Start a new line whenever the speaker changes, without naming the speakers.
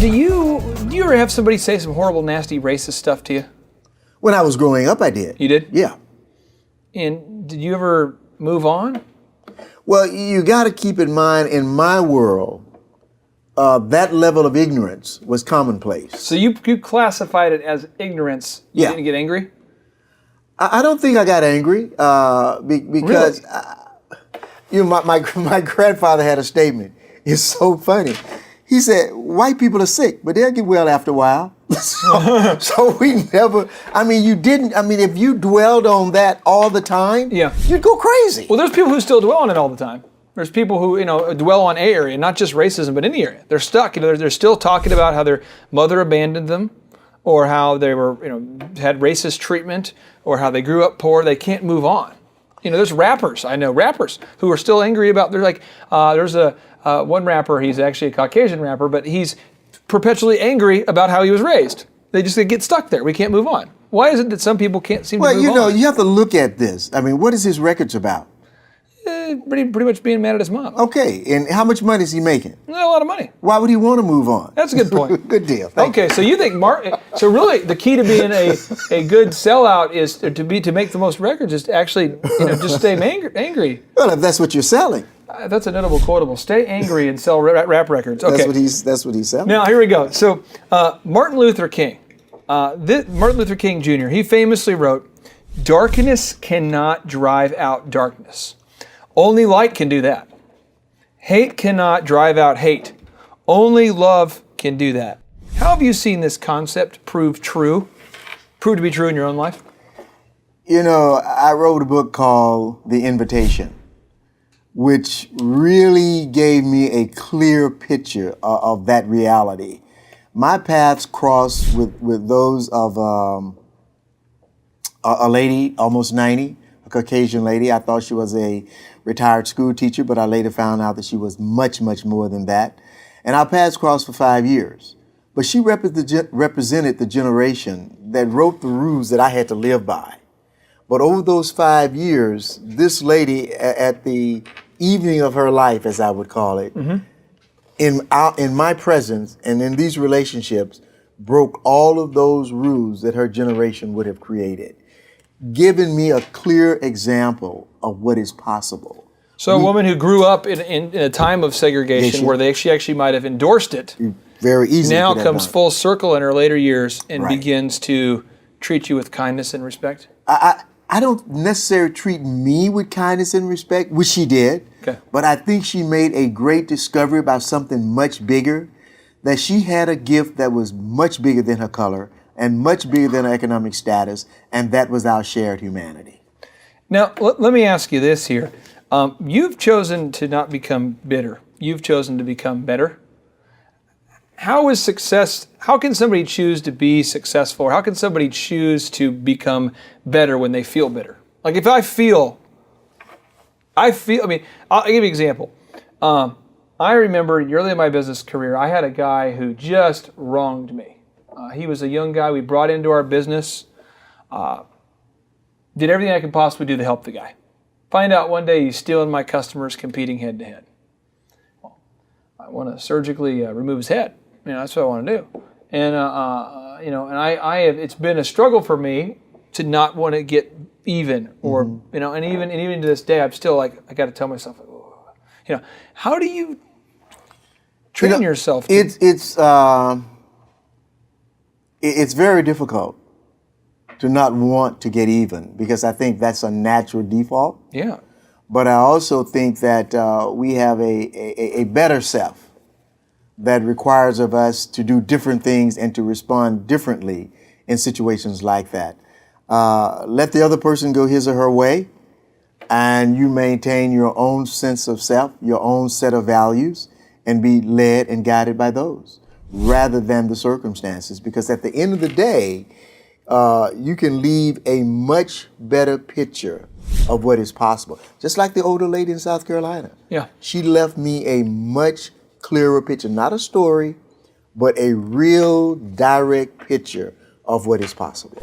Do you ever have somebody say some horrible, nasty, racist stuff to you?
When I was growing up, I did.
You did?
Yeah.
And did you ever move on?
Well, you got to keep in mind, in my world, that level of ignorance was commonplace.
So you classified it as ignorance. You didn't get angry?
I don't think I got angry because my grandfather had a statement. It's so funny. He said, white people are sick, but they'll get well after a while. So we never, if you dwelled on that all the time, you'd go crazy.
Well, there's people who still dwell on it all the time. There's people who, dwell on a area, not just racism, but any area. They're stuck. They're still talking about how their mother abandoned them, or how they were, had racist treatment, or how they grew up poor. They can't move on. There's rappers. I know rappers who are still angry about. They're like, there's one rapper. He's actually a Caucasian rapper, but he's perpetually angry about how he was raised. They just get stuck there. We can't move on. Why is it that some people can't seem to move on?
Well, you have to look at this. What is his records about?
Pretty much being mad at his mom.
Okay, and how much money is he making?
Not a lot of money.
Why would he want to move on?
That's a good point.
Good deal.
Okay, so you think so really the key to being a good sellout is to make the most records is to actually just stay angry.
Well, if that's what you're selling.
That's a notable quotable. Stay angry and sell rap records. Okay.
That's what he's selling.
Now here we go. So Martin Luther King, Martin Luther King Jr. He famously wrote, "Darkness cannot drive out darkness. Only light can do that. Hate cannot drive out hate. Only love can do that." How have you seen this concept prove to be true in your own life?
I wrote a book called The Invitation, which really gave me a clear picture of that reality. My paths crossed with those of a lady, almost 90, a Caucasian lady. I thought she was a retired school teacher, but I later found out that she was much, much more than that. And our paths crossed for 5 years. But she represented the generation that wrote the rules that I had to live by. But over those 5 years, this lady, at the evening of her life, as I would call it, in my presence and in these relationships, broke all of those rules that her generation would have created, giving me a clear example of what is possible.
So a woman who grew up in a time of segregation where she actually might have endorsed it,
very easily
now comes full circle in her later years and begins to treat you with kindness and respect?
I don't necessarily treat me with kindness and respect, which she did, but I think she made a great discovery about something much bigger, that she had a gift that was much bigger than her color and much bigger than her economic status, and that was our shared humanity.
Now, let me ask you this here. You've chosen to not become bitter. You've chosen to become better. How can somebody choose to be successful? Or how can somebody choose to become better when they feel bitter? Like if I'll give you an example. I remember early in my business career, I had a guy who just wronged me. He was a young guy we brought into our business, did everything I could possibly do to help the guy. Find out one day he's stealing my customers, competing head to head. Well, I want to surgically remove his head. That's what I want to do. And it's been a struggle for me to not want to get even, or and even to this day, I'm still like, I got to tell myself, how do you train yourself?
It's very difficult to not want to get even, because I think that's a natural default.
Yeah.
But I also think that we have a better self that requires of us to do different things and to respond differently in situations like that. Let the other person go his or her way, and you maintain your own sense of self, your own set of values, and be led and guided by those rather than the circumstances. Because at the end of the day, you can leave a much better picture of what is possible. Just like the older lady in South Carolina.
Yeah.
She left me a much clearer picture, not a story, but a real direct picture of what is possible.